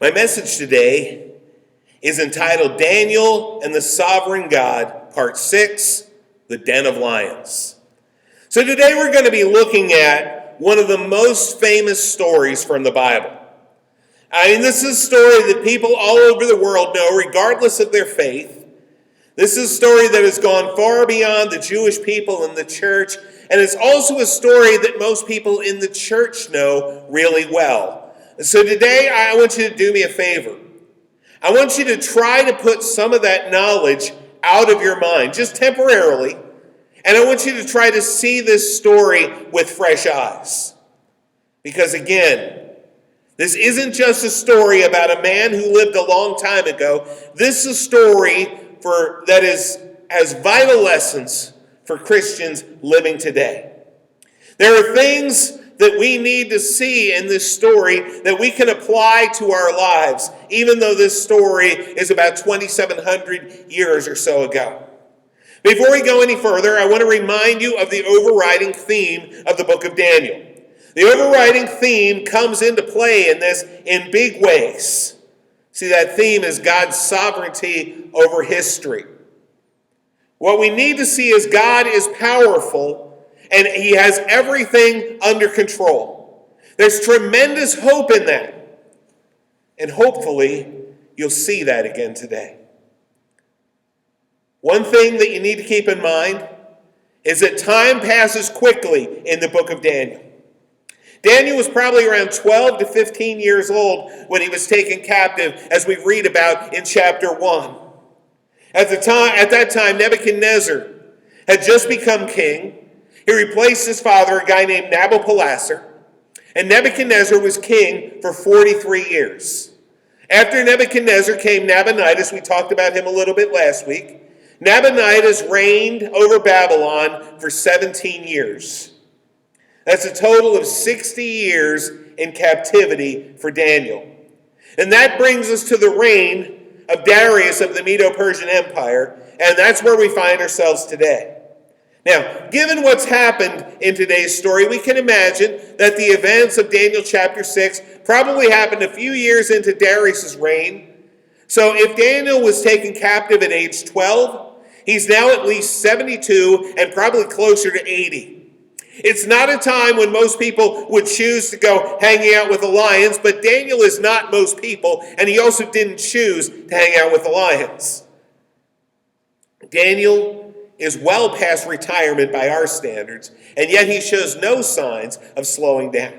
My message today is entitled Daniel and the Sovereign God, Part 6, The Den of Lions. So today we're going to be looking at one of the most famous stories from the Bible. This is a story that people all over the world know, regardless of their faith. This is a story that has gone far beyond the Jewish people and the church, and it's also a story that most people in the church know really well. So today, I want you to do me a favor. I want you to try to put some of that knowledge out of your mind, just temporarily, and I want you to try to see this story with fresh eyes. Because again, this isn't just a story about a man who lived a long time ago. This is a story that has vital lessons for Christians living today. There are things that we need to see in this story that we can apply to our lives, even though this story is about 2,700 years or so ago. Before we go any further, I want to remind you of the overriding theme of the book of Daniel. The overriding theme comes into play in this in big ways. See, that theme is God's sovereignty over history. What we need to see is God is powerful and he has everything under control. There's tremendous hope in that. And hopefully, you'll see that again today. One thing that you need to keep in mind is that time passes quickly in the book of Daniel. Daniel was probably around 12 to 15 years old when he was taken captive, as we read about in chapter 1. At that time, Nebuchadnezzar had just become king. He replaced his father, a guy named Nabopolassar, and Nebuchadnezzar was king for 43 years. After Nebuchadnezzar came Nabonidus. We talked about him a little bit last week. Nabonidus reigned over Babylon for 17 years. That's a total of 60 years in captivity for Daniel. And that brings us to the reign of Darius of the Medo-Persian Empire, and that's where we find ourselves today. Now, given what's happened in today's story, we can imagine that the events of Daniel chapter 6 probably happened a few years into Darius' reign. So if Daniel was taken captive at age 12, he's now at least 72 and probably closer to 80. It's not a time when most people would choose to go hanging out with the lions, but Daniel is not most people, and he also didn't choose to hang out with the lions. Daniel is well past retirement by our standards, and yet he shows no signs of slowing down.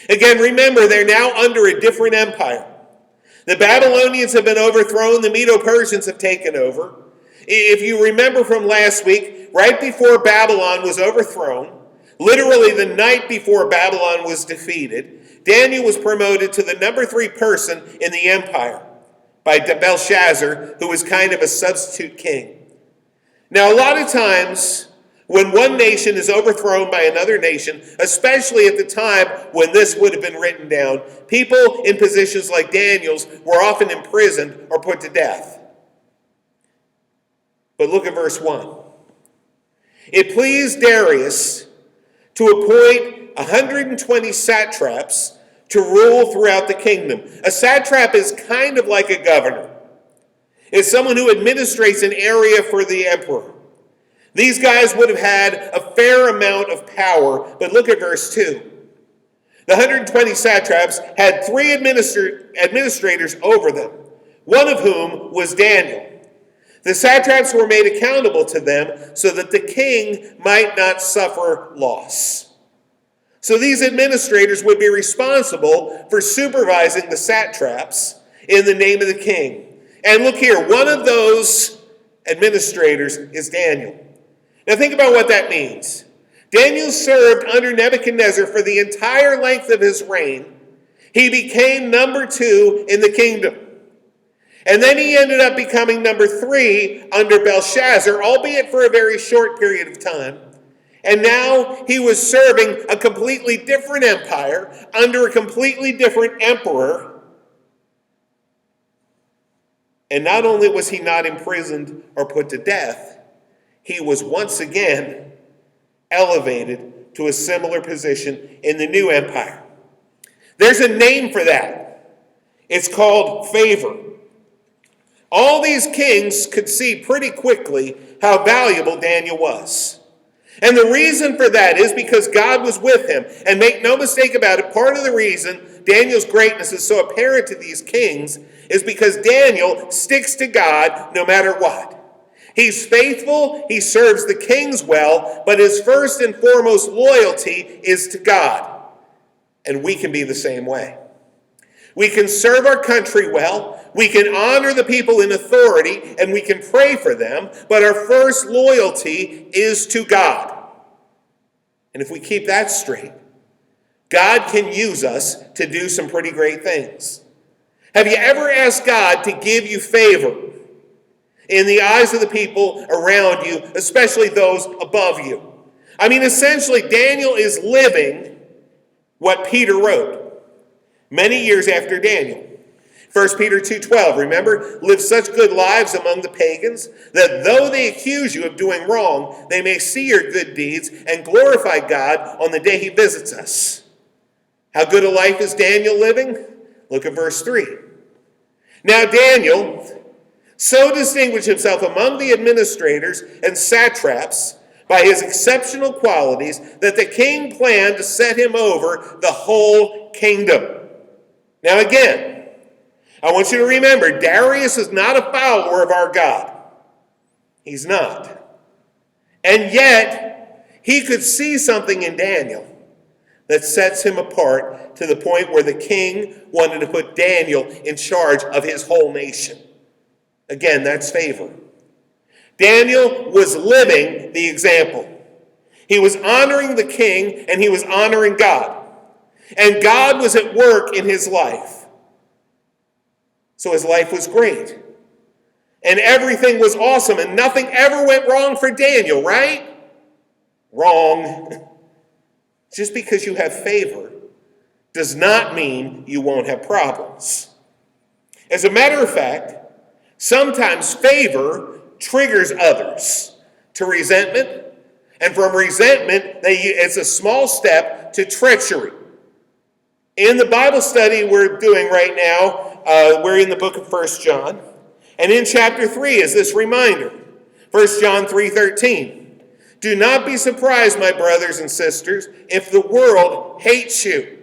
Again, remember, they're now under a different empire. The Babylonians have been overthrown, the Medo-Persians have taken over. If you remember from last week, right before Babylon was overthrown, literally the night before Babylon was defeated, Daniel was promoted to the number 3 person in the empire by Belshazzar, who was kind of a substitute king. Now, a lot of times, when one nation is overthrown by another nation, especially at the time when this would have been written down, people in positions like Daniel's were often imprisoned or put to death. But look at verse 1. It pleased Darius to appoint 120 satraps to rule throughout the kingdom. A satrap is kind of like a governor. It's someone who administrates an area for the emperor. These guys would have had a fair amount of power, but look at verse 2. The 120 satraps had 3 administrators over them, one of whom was Daniel. The satraps were made accountable to them so that the king might not suffer loss. So these administrators would be responsible for supervising the satraps in the name of the king. And look here, one of those administrators is Daniel. Now think about what that means. Daniel served under Nebuchadnezzar for the entire length of his reign. He became number 2 in the kingdom. And then he ended up becoming number 3 under Belshazzar, albeit for a very short period of time. And now he was serving a completely different empire under a completely different emperor. And not only was he not imprisoned or put to death, he was once again elevated to a similar position in the new empire. There's a name for that. It's called favor. All these kings could see pretty quickly how valuable Daniel was. And the reason for that is because God was with him. And make no mistake about it, part of the reason Daniel's greatness is so apparent to these kings is because Daniel sticks to God no matter what. He's faithful, he serves the kings well, but his first and foremost loyalty is to God. And we can be the same way. We can serve our country well, we can honor the people in authority, and we can pray for them, but our first loyalty is to God. And if we keep that straight, God can use us to do some pretty great things. Have you ever asked God to give you favor in the eyes of the people around you, especially those above you? I mean, essentially, Daniel is living what Peter wrote many years after Daniel. 1 Peter 2:12, remember, live such good lives among the pagans that though they accuse you of doing wrong, they may see your good deeds and glorify God on the day he visits us. How good a life is Daniel living? Look at verse 3. Now Daniel so distinguished himself among the administrators and satraps by his exceptional qualities that the king planned to set him over the whole kingdom. Now again, I want you to remember, Darius is not a follower of our God. He's not. And yet, he could see something in Daniel that sets him apart to the point where the king wanted to put Daniel in charge of his whole nation. Again, that's favor. Daniel was living the example. He was honoring the king and he was honoring God. And God was at work in his life. So his life was great. And everything was awesome and nothing ever went wrong for Daniel, right? Wrong. Just because you have favor does not mean you won't have problems. As a matter of fact, sometimes favor triggers others to resentment, and from resentment, it's a small step to treachery. In the Bible study we're doing right now, we're in the book of 1 John, and in chapter 3 is this reminder, 1 John 3:13. Do not be surprised, my brothers and sisters, if the world hates you.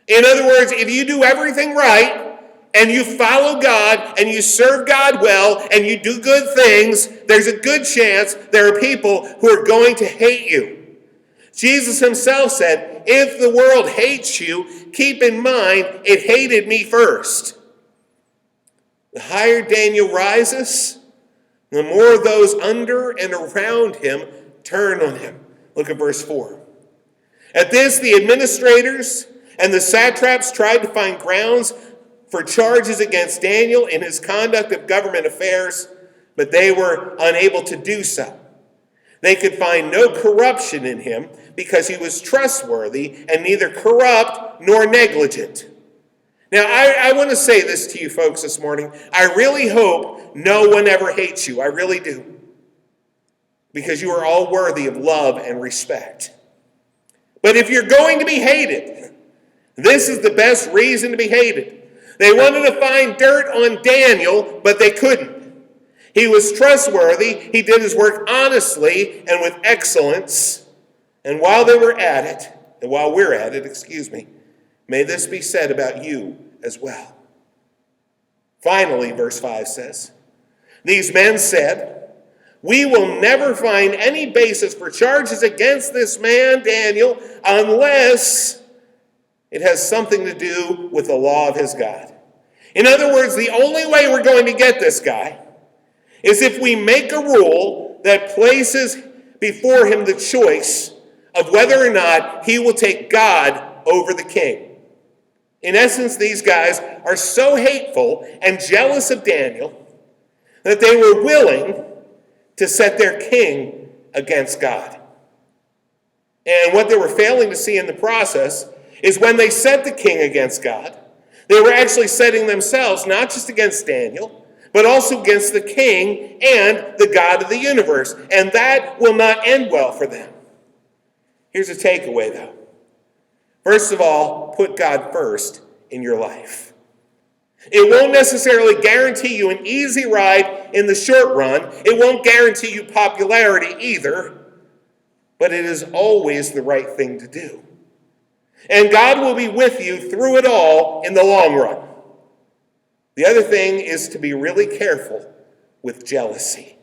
In other words, if you do everything right, and you follow God, and you serve God well, and you do good things, there's a good chance there are people who are going to hate you. Jesus himself said, if the world hates you, keep in mind it hated me first. The higher Daniel rises, the more those under and around him turn on him. Look at verse 4. At this, the administrators and the satraps tried to find grounds for charges against Daniel in his conduct of government affairs, but they were unable to do so. They could find no corruption in him because he was trustworthy and neither corrupt nor negligent. Now, I want to say this to you folks this morning. I really hope no one ever hates you. I really do. Because you are all worthy of love and respect. But if you're going to be hated, this is the best reason to be hated. They wanted to find dirt on Daniel, but they couldn't. He was trustworthy. He did his work honestly and with excellence. And while we're at it, may this be said about you as well. Finally, verse 5 says, these men said, we will never find any basis for charges against this man, Daniel, unless it has something to do with the law of his God. In other words, the only way we're going to get this guy is if we make a rule that places before him the choice of whether or not he will take God over the king. In essence, these guys are so hateful and jealous of Daniel that they were willing to set their king against God. And what they were failing to see in the process is when they set the king against God, they were actually setting themselves not just against Daniel, but also against the king and the God of the universe. And that will not end well for them. Here's a takeaway, though. First of all, put God first in your life. It won't necessarily guarantee you an easy ride in the short run. It won't guarantee you popularity either, but it is always the right thing to do. And God will be with you through it all in the long run. The other thing is to be really careful with jealousy.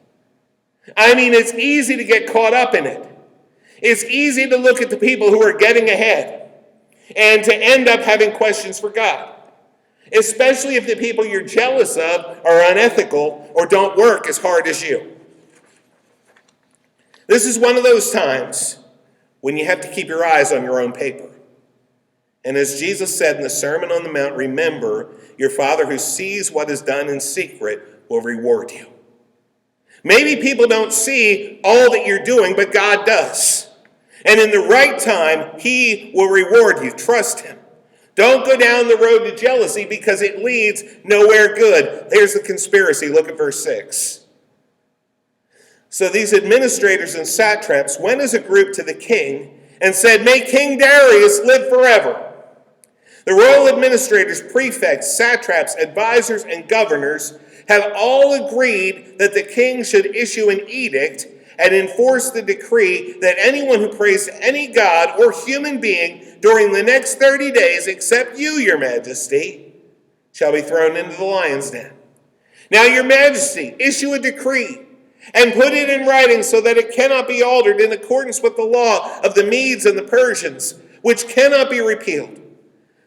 I mean, it's easy to get caught up in it. It's easy to look at the people who are getting ahead and to end up having questions for God, especially if the people you're jealous of are unethical or don't work as hard as you. This is one of those times when you have to keep your eyes on your own paper. And as Jesus said in the Sermon on the Mount, remember, your Father who sees what is done in secret will reward you. Maybe people don't see all that you're doing, but God does. And in the right time, he will reward you. Trust him. Don't go down the road to jealousy because it leads nowhere good. There's the conspiracy. Look at verse 6. So these administrators and satraps went as a group to the king and said, "May King Darius live forever." The royal administrators, prefects, satraps, advisors, and governors have all agreed that the king should issue an edict and enforce the decree that anyone who prays to any god or human being during the next 30 days, except you, your majesty, shall be thrown into the lion's den. Now, your majesty, issue a decree and put it in writing so that it cannot be altered in accordance with the law of the Medes and the Persians, which cannot be repealed.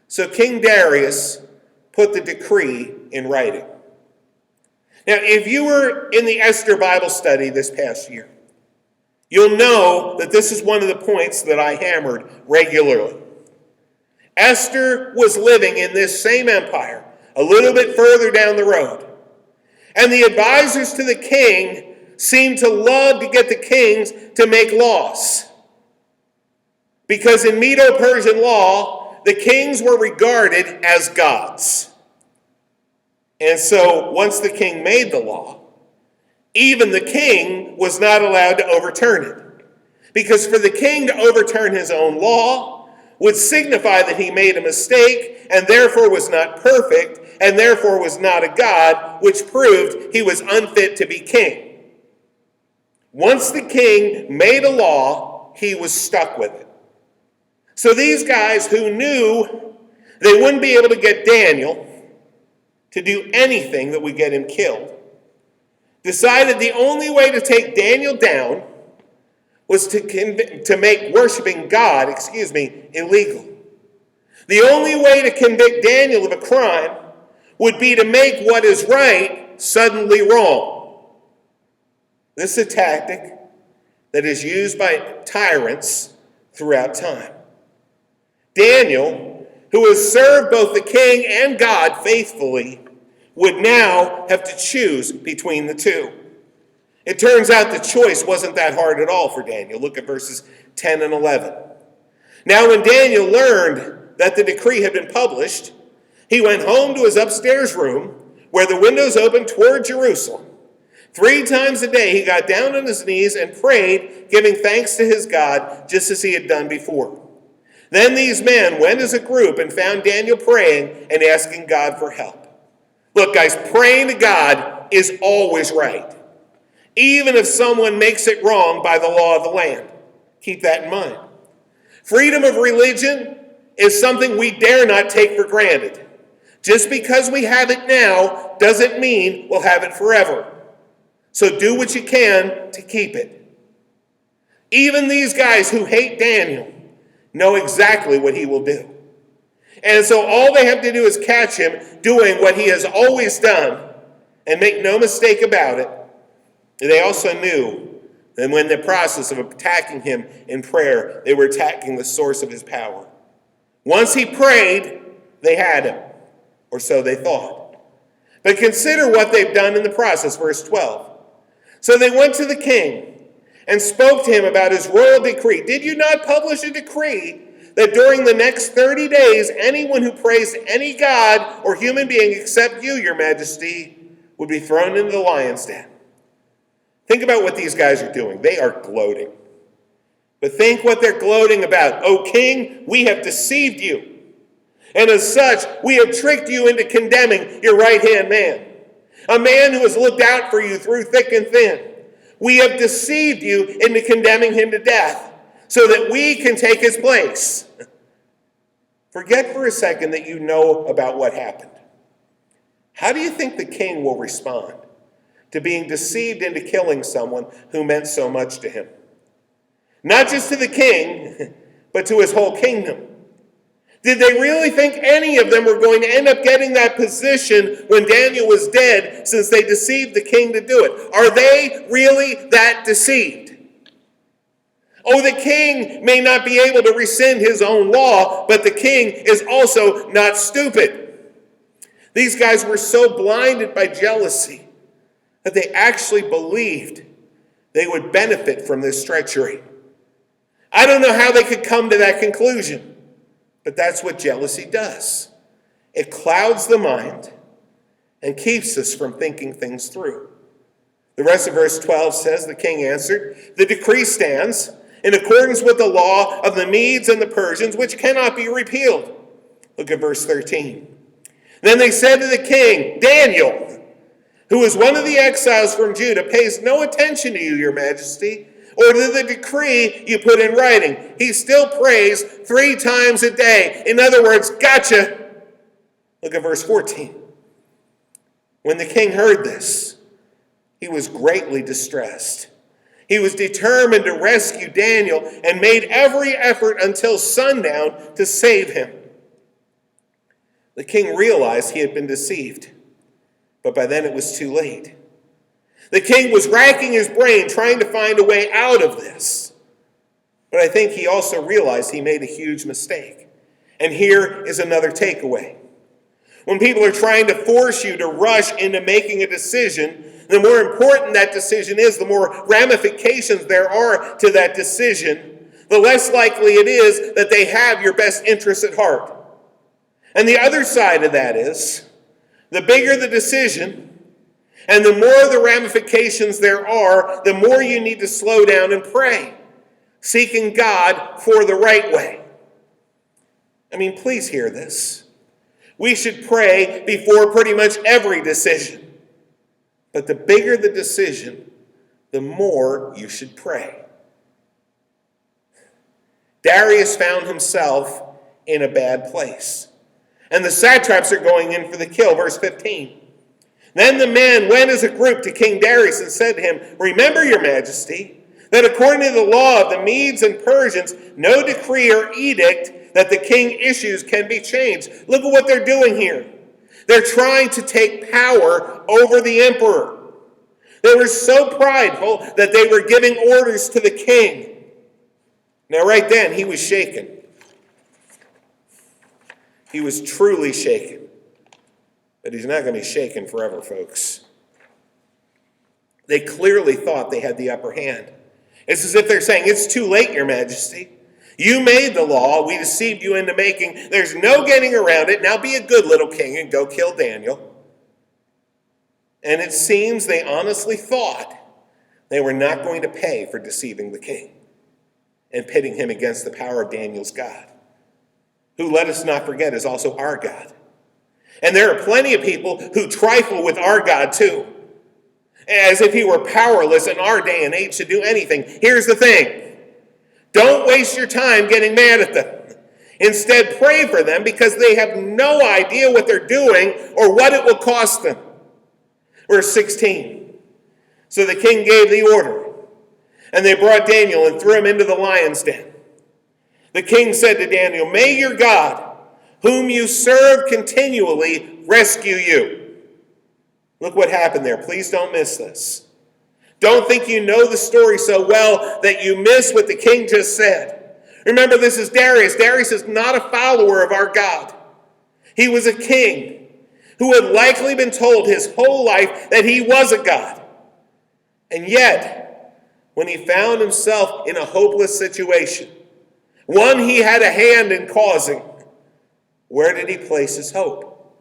So King Darius put the decree in writing. Now, if you were in the Esther Bible study this past year, you'll know that this is one of the points that I hammered regularly. Esther was living in this same empire, a little bit further down the road. And the advisors to the king seemed to love to get the kings to make laws. Because in Medo-Persian law, the kings were regarded as gods. And so once the king made the law, even the king was not allowed to overturn it. Because for the king to overturn his own law would signify that he made a mistake and therefore was not perfect and therefore was not a god, which proved he was unfit to be king. Once the king made a law, he was stuck with it. So these guys who knew they wouldn't be able to get Daniel to do anything that would get him killed, decided the only way to take Daniel down was to make worshiping God, illegal. The only way to convict Daniel of a crime would be to make what is right suddenly wrong. This is a tactic that is used by tyrants throughout time. Daniel, who has served both the king and God faithfully, would now have to choose between the two. It turns out the choice wasn't that hard at all for Daniel. Look at verses 10 and 11. Now when Daniel learned that the decree had been published, he went home to his upstairs room where the windows opened toward Jerusalem. 3 times a day he got down on his knees and prayed, giving thanks to his God, just as he had done before. Then these men went as a group and found Daniel praying and asking God for help. Look, guys, praying to God is always right, even if someone makes it wrong by the law of the land. Keep that in mind. Freedom of religion is something we dare not take for granted. Just because we have it now doesn't mean we'll have it forever. So do what you can to keep it. Even these guys who hate Daniel know exactly what he will do. And so all they have to do is catch him doing what he has always done and make no mistake about it. They also knew that when the process of attacking him in prayer, they were attacking the source of his power. Once he prayed, they had him, or so they thought. But consider what they've done in the process, verse 12. So they went to the king and spoke to him about his royal decree. Did you not publish a decree that during the next 30 days, anyone who prays to any god or human being except you, your majesty, would be thrown into the lion's den? Think about what these guys are doing. They are gloating. But think what they're gloating about. O king, we have deceived you. And as such, we have tricked you into condemning your right-hand man, a man who has looked out for you through thick and thin. We have deceived you into condemning him to death so that we can take his place. Forget for a second that you know about what happened. How do you think the king will respond to being deceived into killing someone who meant so much to him? Not just to the king, but to his whole kingdom. Did they really think any of them were going to end up getting that position when Daniel was dead, since they deceived the king to do it? Are they really that deceived? Oh, the king may not be able to rescind his own law, but the king is also not stupid. These guys were so blinded by jealousy that they actually believed they would benefit from this treachery. I don't know how they could come to that conclusion. But that's what jealousy does. It clouds the mind and keeps us from thinking things through. The rest of verse 12 says, the king answered, "The decree stands in accordance with the law of the Medes and the Persians, which cannot be repealed." Look at verse 13. Then they said to the king, "Daniel, who is one of the exiles from Judah, pays no attention to you, your majesty, or to the decree you put in writing. He still prays 3 times a day." In other words, gotcha. Look at verse 14. When the king heard this, he was greatly distressed. He was determined to rescue Daniel and made every effort until sundown to save him. The king realized he had been deceived, but by then it was too late. The king was racking his brain trying to find a way out of this. But I think he also realized he made a huge mistake. And here is another takeaway. When people are trying to force you to rush into making a decision, the more important that decision is, the more ramifications there are to that decision, the less likely it is that they have your best interests at heart. And the other side of that is, the bigger the decision, and the more the ramifications there are, the more you need to slow down and pray, seeking God for the right way. I mean, please hear this. We should pray before pretty much every decision. But the bigger the decision, the more you should pray. Darius found himself in a bad place. And the satraps are going in for the kill. Verse 15. Then the men went as a group to King Darius and said to him, "Remember, your majesty, that according to the law of the Medes and Persians, no decree or edict that the king issues can be changed." Look at what they're doing here. They're trying to take power over the emperor. They were so prideful that they were giving orders to the king. Now, right then, he was shaken. He was truly shaken. But he's not going to be shaken forever, folks. They clearly thought they had the upper hand. It's as if they're saying, "It's too late, your majesty. You made the law. We deceived you into making. There's no getting around it. Now be a good little king and go kill Daniel." And it seems they honestly thought they were not going to pay for deceiving the king and pitting him against the power of Daniel's God, who, let us not forget, is also our God. And there are plenty of people who trifle with our God too, as if he were powerless in our day and age to do anything. Here's the thing. Don't waste your time getting mad at them. Instead, pray for them, because they have no idea what they're doing or what it will cost them. Verse 16. So the king gave the order, and they brought Daniel and threw him into the lion's den. The king said to Daniel, "May your God, whom you serve continually, rescue you." Look what happened there. Please don't miss this. Don't think you know the story so well that you miss what the king just said. Remember, this is Darius. Darius is not a follower of our God. He was a king who had likely been told his whole life that he was a god. And yet, when he found himself in a hopeless situation, one he had a hand in causing, where did he place his hope?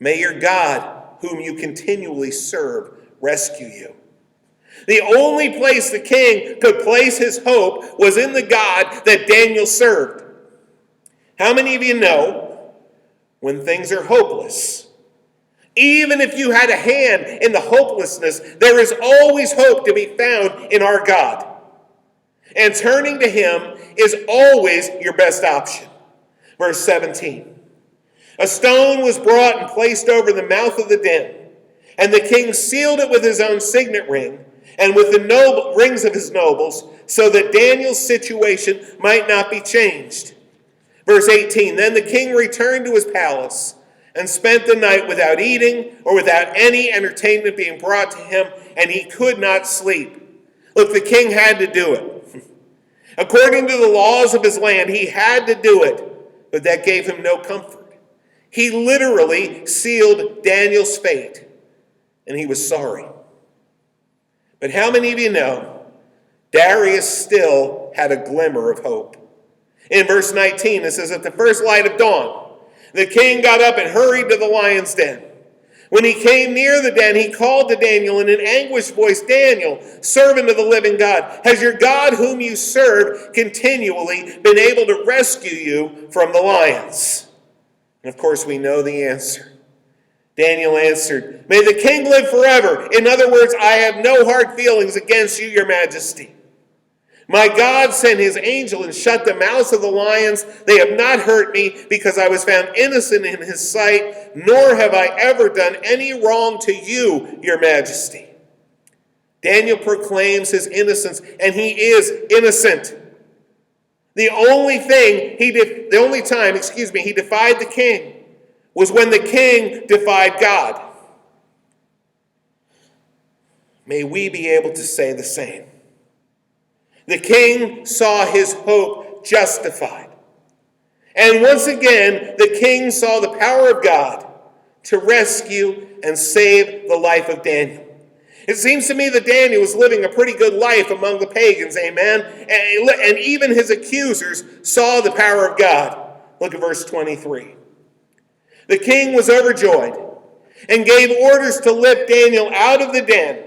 May your God, whom you continually serve, rescue you. The only place the king could place his hope was in the God that Daniel served. How many of you know when things are hopeless. Even if you had a hand in the hopelessness, there is always hope to be found in our God. And turning to him is always your best option. Verse 17. A stone was brought and placed over the mouth of the den, and the king sealed it with his own signet ring and with the rings of his nobles, so that Daniel's situation might not be changed. Verse 18. Then the king returned to his palace and spent the night without eating or without any entertainment being brought to him, and he could not sleep. Look, the king had to do it. According to the laws of his land, he had to do it, but that gave him no comfort. He literally sealed Daniel's fate, and he was sorry. But how many of you know Darius still had a glimmer of hope? In verse 19, it says, at the first light of dawn, the king got up and hurried to the lion's den. When he came near the den, he called to Daniel in an anguished voice, Daniel, servant of the living God, has your God whom you serve continually been able to rescue you from the lions? And of course, we know the answer. Daniel answered, may the king live forever. In other words, I have no hard feelings against you, your majesty. My God sent his angel and shut the mouths of the lions. They have not hurt me because I was found innocent in his sight, nor have I ever done any wrong to you, your majesty. Daniel proclaims his innocence, and he is innocent. The only time he defied the king was when the king defied God. May we be able to say the same. The king saw his hope justified. And once again, the king saw the power of God to rescue and save the life of Daniel. It seems to me that Daniel was living a pretty good life among the pagans, amen? And even his accusers saw the power of God. Look at verse 23. The king was overjoyed and gave orders to lift Daniel out of the den.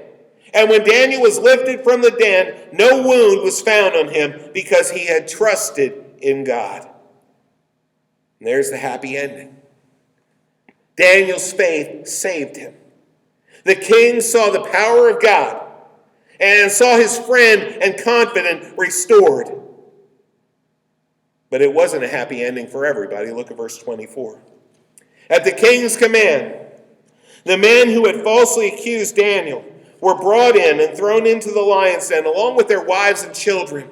And when Daniel was lifted from the den, no wound was found on him because he had trusted in God. And there's the happy ending. Daniel's faith saved him. The king saw the power of God and saw his friend and confidant restored. But it wasn't a happy ending for everybody. Look at verse 24. At the king's command, the men who had falsely accused Daniel were brought in and thrown into the lion's den along with their wives and children.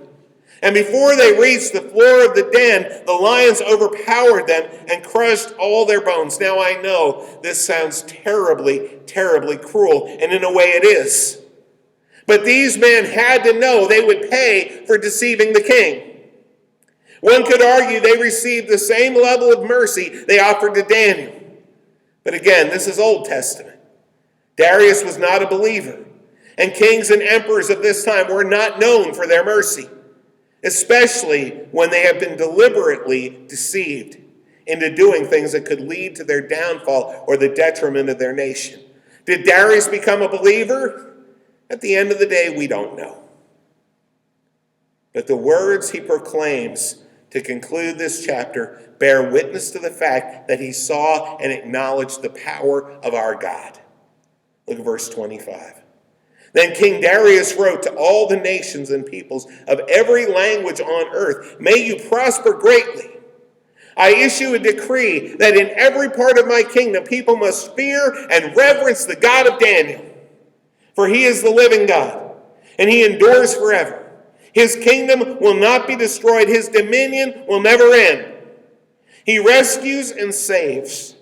And before they reached the floor of the den, the lions overpowered them and crushed all their bones. Now I know this sounds terribly, terribly cruel, and in a way it is. But these men had to know they would pay for deceiving the king. One could argue they received the same level of mercy they offered to Daniel. But again, this is Old Testament. Darius was not a believer, and kings and emperors of this time were not known for their mercy, especially when they have been deliberately deceived into doing things that could lead to their downfall or the detriment of their nation. Did Darius become a believer? At the end of the day, we don't know. But the words he proclaims to conclude this chapter bear witness to the fact that he saw and acknowledged the power of our God. Look at verse 25. Then King Darius wrote to all the nations and peoples of every language on earth, may you prosper greatly. I issue a decree that in every part of my kingdom people must fear and reverence the God of Daniel. For he is the living God, and he endures forever. His kingdom will not be destroyed. His dominion will never end. He rescues and saves.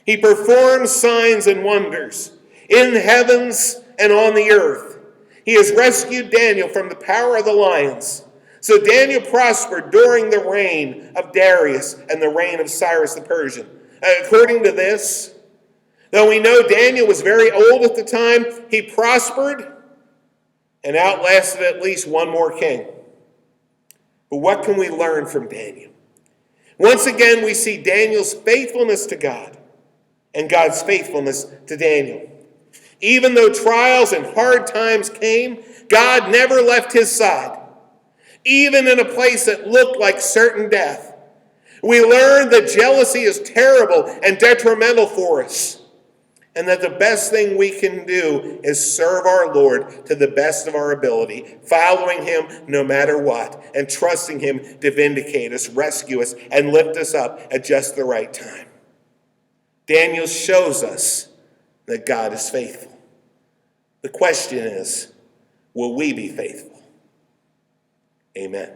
He performs signs and wonders in the heavens and on the earth. He has rescued Daniel from the power of the lions. So Daniel prospered during the reign of Darius and the reign of Cyrus the Persian. According to this, though we know Daniel was very old at the time, he prospered and outlasted at least one more king. But what can we learn from Daniel? Once again, we see Daniel's faithfulness to God and God's faithfulness to Daniel. Even though trials and hard times came, God never left his side. Even in a place that looked like certain death, We learn that jealousy is terrible and detrimental for us, and that the best thing we can do is serve our Lord to the best of our ability, following him no matter what, and trusting him to vindicate us, rescue us, and lift us up at just the right time. Daniel shows us that God is faithful. The question is, will we be faithful? Amen.